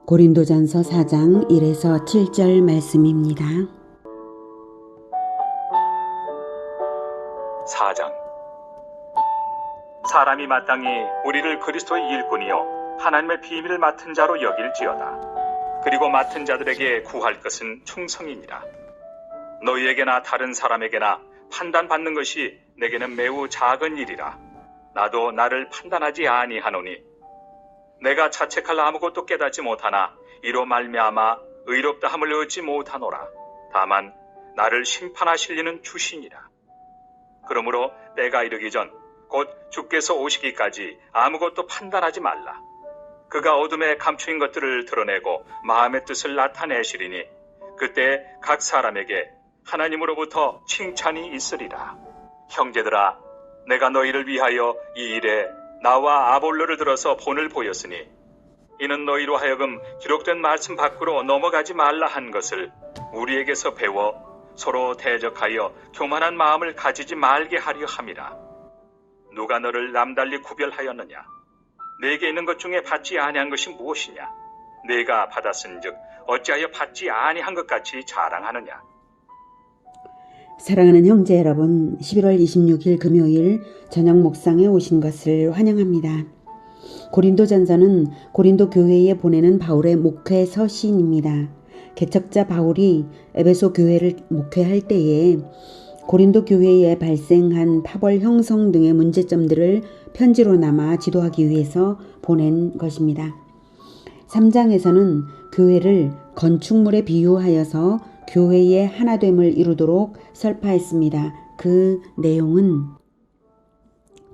고린도전서 4장 1에서 7절 말씀입니다. 4장. 사람이 마땅히 우리를 그리스도의 일꾼이요 하나님의 비밀을 맡은 자로 여길지어다. 그리고 맡은 자들에게 구할 것은 충성이니라. 너희에게나 다른 사람에게나 판단받는 것이 내게는 매우 작은 일이라. 나도 나를 판단하지 아니하노니 내가 자책할 아무것도 깨닫지 못하나 이로 말미암아 의롭다함을 얻지 못하노라. 다만 나를 심판하실 이는 주시니라. 그러므로 때가 이르기 전 곧 주께서 오시기까지 아무것도 판단하지 말라. 그가 어둠에 감추인 것들을 드러내고 마음의 뜻을 나타내시리니 그때 각 사람에게 하나님으로부터 칭찬이 있으리라. 형제들아, 내가 너희를 위하여 이 일에 나와 아볼로를 들어서 본을 보였으니 이는 너희로 하여금 기록된 말씀 밖으로 넘어가지 말라 한 것을 우리에게서 배워 서로 대적하여 교만한 마음을 가지지 말게 하려 함이라. 누가 너를 남달리 구별하였느냐? 내게 있는 것 중에 받지 아니한 것이 무엇이냐? 내가 받았은즉 어찌하여 받지 아니한 것 같이 자랑하느냐? 사랑하는 형제 여러분, 11월 26일 금요일 저녁 목상에 오신 것을 환영합니다. 고린도전서는 고린도 교회에 보내는 바울의 목회 서신입니다. 개척자 바울이 에베소 교회를 목회할 때에 고린도 교회에 발생한 파벌 형성 등의 문제점들을 편지로 남아 지도하기 위해서 보낸 것입니다. 3장에서는 교회를 건축물에 비유하여서 교회의 하나됨을 이루도록 설파했습니다. 그 내용은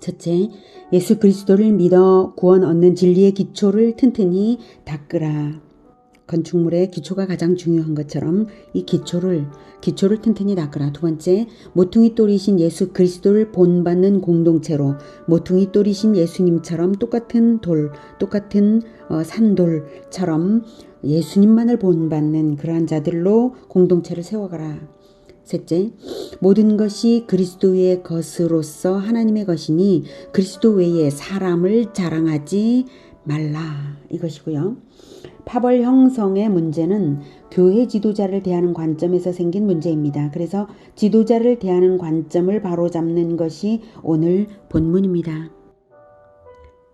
첫째, 예수 그리스도를 믿어 구원 얻는 진리의 기초를 튼튼히 닦으라. 건축물의 기초가 가장 중요한 것처럼 이 기초를 튼튼히 닦으라. 두 번째, 모퉁이 돌이신 예수 그리스도를 본받는 공동체로 모퉁이 돌이신 예수님처럼 똑같은 산돌처럼 예수님만을 본받는 그러한 자들로 공동체를 세워가라. 셋째, 모든 것이 그리스도의 것으로서 하나님의 것이니 그리스도 외에 사람을 자랑하지 말라. 이것이고요. 파벌 형성의 문제는 교회 지도자를 대하는 관점에서 생긴 문제입니다. 그래서 지도자를 대하는 관점을 바로잡는 것이 오늘 본문입니다.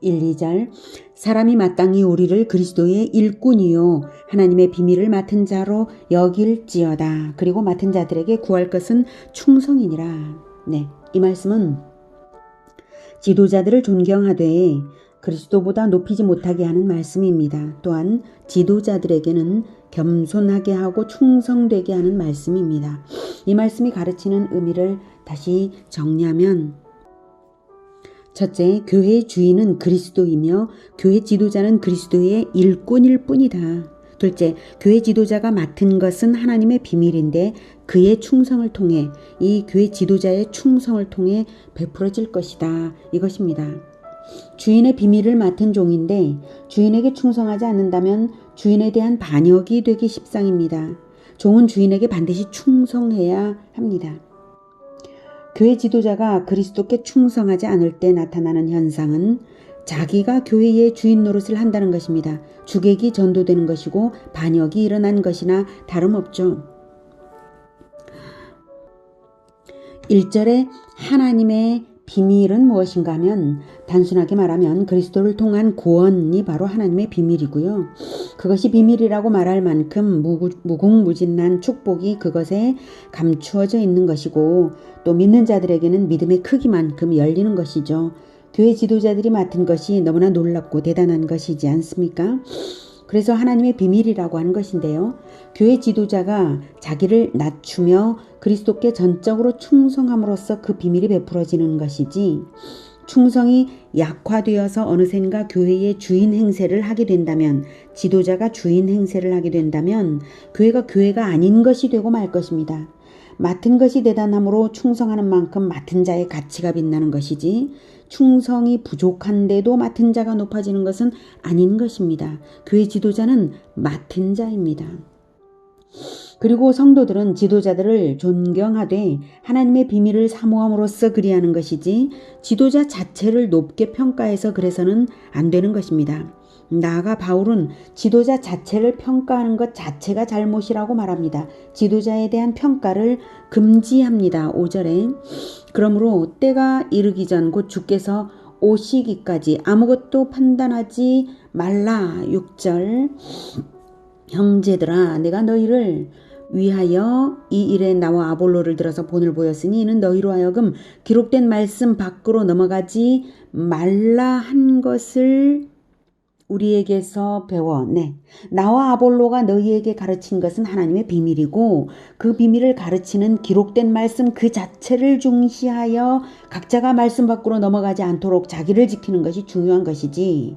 1, 2절. 사람이 마땅히 우리를 그리스도의 일꾼이요 하나님의 비밀을 맡은 자로 여길지어다. 그리고 맡은 자들에게 구할 것은 충성이니라. 네, 이 말씀은 지도자들을 존경하되 그리스도보다 높이지 못하게 하는 말씀입니다. 또한 지도자들에게는 겸손하게 하고 충성되게 하는 말씀입니다. 이 말씀이 가르치는 의미를 다시 정리하면 첫째, 교회의 주인은 그리스도이며 교회 지도자는 그리스도의 일꾼일 뿐이다. 둘째, 교회 지도자가 맡은 것은 하나님의 비밀인데 그의 충성을 통해 이 교회 지도자의 충성을 통해 베풀어질 것이다. 이것입니다. 주인의 비밀을 맡은 종인데 주인에게 충성하지 않는다면 주인에 대한 반역이 되기 십상입니다. 종은 주인에게 반드시 충성해야 합니다. 교회 지도자가 그리스도께 충성하지 않을 때 나타나는 현상은 자기가 교회의 주인 노릇을 한다는 것입니다. 주객이 전도되는 것이고 반역이 일어난 것이나 다름없죠. 1절에 하나님의 비밀은 무엇인가 하면 단순하게 말하면 그리스도를 통한 구원이 바로 하나님의 비밀이고요. 그것이 비밀이라고 말할 만큼 무궁무진한 축복이 그것에 감추어져 있는 것이고 또 믿는 자들에게는 믿음의 크기만큼 열리는 것이죠. 교회 지도자들이 맡은 것이 너무나 놀랍고 대단한 것이지 않습니까? 그래서 하나님의 비밀이라고 하는 것인데요. 교회 지도자가 자기를 낮추며 그리스도께 전적으로 충성함으로써 그 비밀이 베풀어지는 것이지 충성이 약화되어서 어느샌가 교회의 주인 행세를 하게 된다면 지도자가 주인 행세를 하게 된다면 교회가 아닌 것이 되고 말 것입니다. 맡은 것이 대단함으로 충성하는 만큼 맡은 자의 가치가 빛나는 것이지 충성이 부족한데도 맡은 자가 높아지는 것은 아닌 것입니다. 교회 지도자는 맡은 자입니다. 그리고 성도들은 지도자들을 존경하되 하나님의 비밀을 사모함으로써 그리하는 것이지 지도자 자체를 높게 평가해서 그래서는 안 되는 것입니다. 나아가 바울은 지도자 자체를 평가하는 것 자체가 잘못이라고 말합니다. 지도자에 대한 평가를 금지합니다. 5절에 그러므로 때가 이르기 전 곧 주께서 오시기까지 아무것도 판단하지 말라. 6절 형제들아 내가 너희를 위하여 이 일에 나와 아볼로를 들어서 본을 보였으니 이는 너희로 하여금 기록된 말씀 밖으로 넘어가지 말라 한 것을 우리에게서 배워. 나와 아볼로가 너희에게 가르친 것은 하나님의 비밀이고 그 비밀을 가르치는 기록된 말씀 그 자체를 중시하여 각자가 말씀 밖으로 넘어가지 않도록 자기를 지키는 것이 중요한 것이지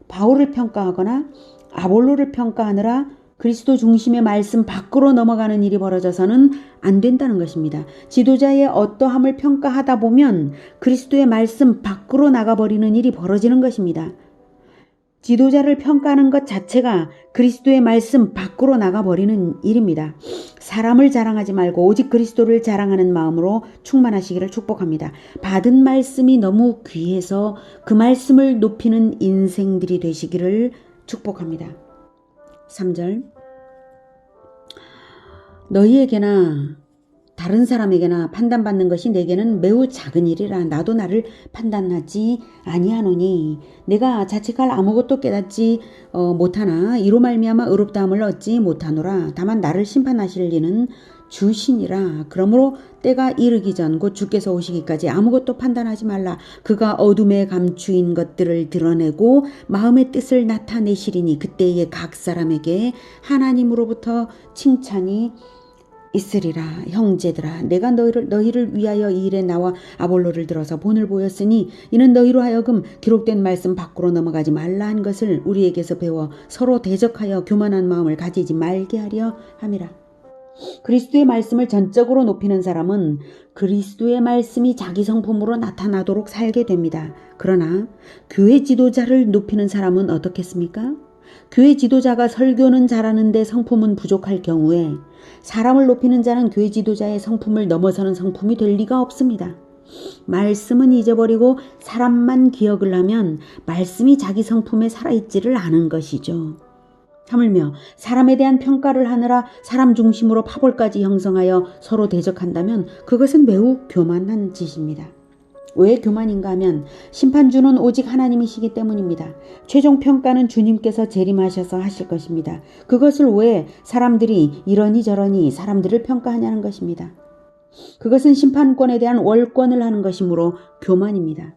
바울을 평가하거나 아볼로를 평가하느라 그리스도 중심의 말씀 밖으로 넘어가는 일이 벌어져서는 안 된다는 것입니다. 지도자의 어떠함을 평가하다 보면 그리스도의 말씀 밖으로 나가버리는 일이 벌어지는 것입니다. 지도자를 평가하는 것 자체가 그리스도의 말씀 밖으로 나가버리는 일입니다. 사람을 자랑하지 말고 오직 그리스도를 자랑하는 마음으로 충만하시기를 축복합니다. 받은 말씀이 너무 귀해서 그 말씀을 높이는 인생들이 되시기를 축복합니다. 3절 너희에게나 다른 사람에게나 판단받는 것이 내게는 매우 작은 일이라 나도 나를 판단하지 아니하노니 내가 자책할 아무것도 깨닫지 못하나 이로 말미암아 의롭다함을 얻지 못하노라. 다만 나를 심판하실 이는 주시니라. 그러므로 때가 이르기 전 곧 주께서 오시기까지 아무것도 판단하지 말라. 그가 어둠에 감추인 것들을 드러내고 마음의 뜻을 나타내시리니 그때에 각 사람에게 하나님으로부터 칭찬이 있으리라. 형제들아 내가 너희를 위하여 이 일에 나와 아볼로를 들어서 본을 보였으니 이는 너희로 하여금 기록된 말씀 밖으로 넘어가지 말라 한 것을 우리에게서 배워 서로 대적하여 교만한 마음을 가지지 말게 하려 함이라. 그리스도의 말씀을 전적으로 높이는 사람은 그리스도의 말씀이 자기 성품으로 나타나도록 살게 됩니다. 그러나 교회 지도자를 높이는 사람은 어떻겠습니까? 교회 지도자가 설교는 잘하는데 성품은 부족할 경우에 사람을 높이는 자는 교회 지도자의 성품을 넘어서는 성품이 될 리가 없습니다. 말씀은 잊어버리고 사람만 기억을 하면 말씀이 자기 성품에 살아있지를 않은 것이죠. 하물며 사람에 대한 평가를 하느라 사람 중심으로 파벌까지 형성하여 서로 대적한다면 그것은 매우 교만한 짓입니다. 왜 교만인가 하면 심판주는 오직 하나님이시기 때문입니다. 최종 평가는 주님께서 재림하셔서 하실 것입니다. 그것을 왜 사람들이 이러니 저러니 사람들을 평가하냐는 것입니다. 그것은 심판권에 대한 월권을 하는 것이므로 교만입니다.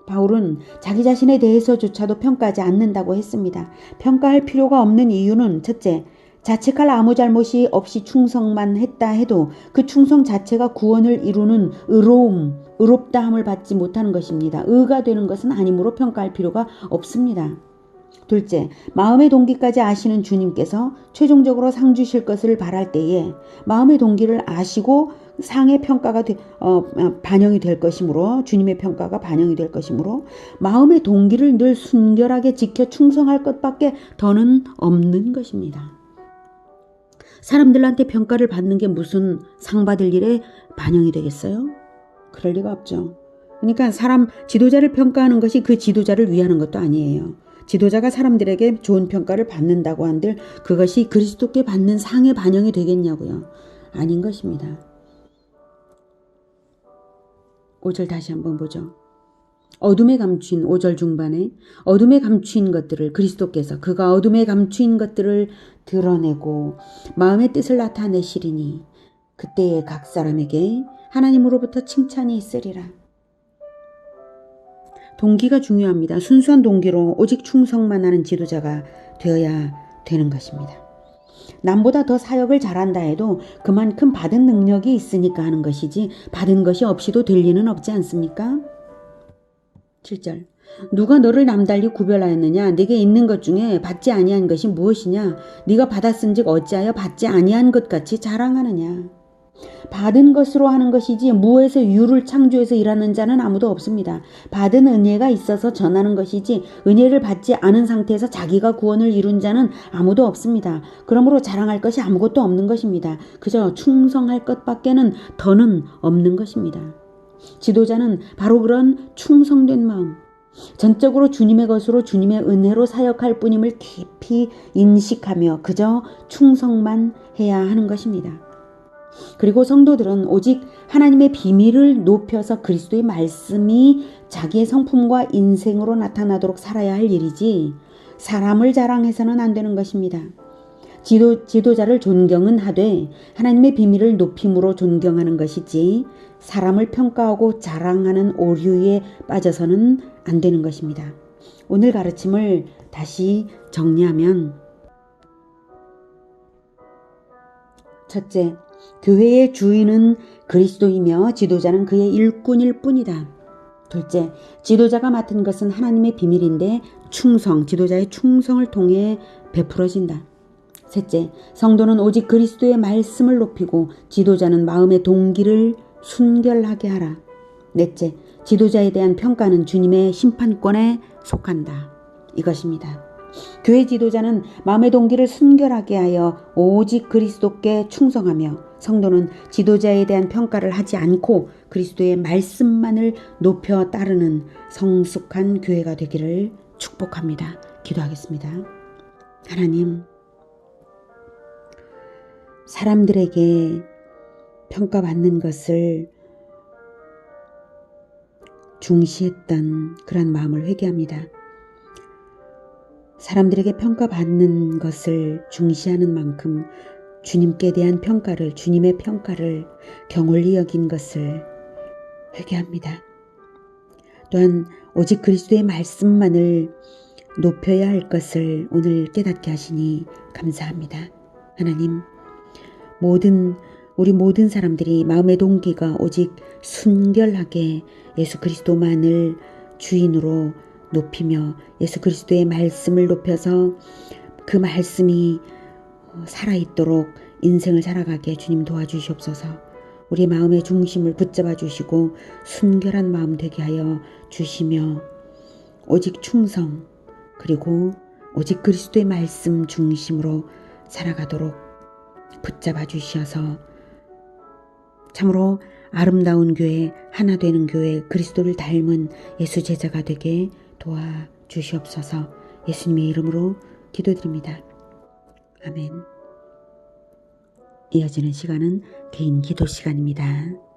바울은 자기 자신에 대해서조차도 평가하지 않는다고 했습니다. 평가할 필요가 없는 이유는 첫째, 자책할 아무 잘못이 없이 충성만 했다 해도 그 충성 자체가 구원을 이루는 의롭다함을 받지 못하는 것입니다. 의가 되는 것은 아니므로 평가할 필요가 없습니다. 둘째, 마음의 동기까지 아시는 주님께서 최종적으로 상 주실 것을 바랄 때에 마음의 동기를 아시고 상의 평가가 반영이 될 것이므로 주님의 평가가 반영이 될 것이므로 마음의 동기를 늘 순결하게 지켜 충성할 것밖에 더는 없는 것입니다. 사람들한테 평가를 받는 게 무슨 상 받을 일에 반영이 되겠어요? 그럴 리가 없죠. 그러니까 지도자를 평가하는 것이 그 지도자를 위하는 것도 아니에요. 지도자가 사람들에게 좋은 평가를 받는다고 한들 그것이 그리스도께 받는 상에 반영이 되겠냐고요. 아닌 것입니다. 5절 다시 한번 보죠. 어둠에 감추인 5절 중반에 어둠에 감추인 것들을 그리스도께서 그가 어둠에 감추인 것들을 드러내고 마음의 뜻을 나타내시리니 그때에 각 사람에게 하나님으로부터 칭찬이 있으리라. 동기가 중요합니다. 순수한 동기로 오직 충성만 하는 지도자가 되어야 되는 것입니다. 남보다 더 사역을 잘한다 해도 그만큼 받은 능력이 있으니까 하는 것이지 받은 것이 없이도 될 리는 없지 않습니까? 7절 누가 너를 남달리 구별하였느냐? 네게 있는 것 중에 받지 아니한 것이 무엇이냐? 네가 받았은즉 어찌하여 받지 아니한 것 같이 자랑하느냐? 받은 것으로 하는 것이지 무에서 유를 창조해서 일하는 자는 아무도 없습니다. 받은 은혜가 있어서 전하는 것이지 은혜를 받지 않은 상태에서 자기가 구원을 이룬 자는 아무도 없습니다. 그러므로 자랑할 것이 아무것도 없는 것입니다. 그저 충성할 것밖에는 더는 없는 것입니다. 지도자는 바로 그런 충성된 마음, 전적으로 주님의 것으로 주님의 은혜로 사역할 뿐임을 깊이 인식하며 그저 충성만 해야 하는 것입니다. 그리고 성도들은 오직 하나님의 비밀을 높여서 그리스도의 말씀이 자기의 성품과 인생으로 나타나도록 살아야 할 일이지 사람을 자랑해서는 안 되는 것입니다. 지도자를 존경은 하되 하나님의 비밀을 높임으로 존경하는 것이지 사람을 평가하고 자랑하는 오류에 빠져서는 안 되는 것입니다. 오늘 가르침을 다시 정리하면 첫째, 교회의 주인은 그리스도이며 지도자는 그의 일꾼일 뿐이다. 둘째, 지도자가 맡은 것은 하나님의 비밀인데 지도자의 충성을 통해 베풀어진다. 셋째, 성도는 오직 그리스도의 말씀을 높이고 지도자는 마음의 동기를 순결하게 하라. 넷째, 지도자에 대한 평가는 주님의 심판권에 속한다. 이것입니다. 교회 지도자는 마음의 동기를 순결하게 하여 오직 그리스도께 충성하며 성도는 지도자에 대한 평가를 하지 않고 그리스도의 말씀만을 높여 따르는 성숙한 교회가 되기를 축복합니다. 기도하겠습니다. 하나님, 사람들에게 평가받는 것을 중시했던 그런 마음을 회개합니다. 사람들에게 평가받는 것을 중시하는 만큼 주님께 대한 평가를, 주님의 평가를 경홀히 여긴 것을 회개합니다. 또한 오직 그리스도의 말씀만을 높여야 할 것을 오늘 깨닫게 하시니 감사합니다. 하나님, 우리 모든 사람들이 마음의 동기가 오직 순결하게 예수 그리스도만을 주인으로 높이며 예수 그리스도의 말씀을 높여서 그 말씀이 살아있도록 인생을 살아가게 주님 도와주시옵소서. 우리 마음의 중심을 붙잡아 주시고 순결한 마음 되게 하여 주시며 오직 충성 그리고 오직 그리스도의 말씀 중심으로 살아가도록 붙잡아 주셔서 참으로 아름다운 교회, 하나 되는 교회, 그리스도를 닮은 예수 제자가 되게 도와주시옵소서. 예수님의 이름으로 기도드립니다. 아멘. 이어지는 시간은 개인 기도 시간입니다.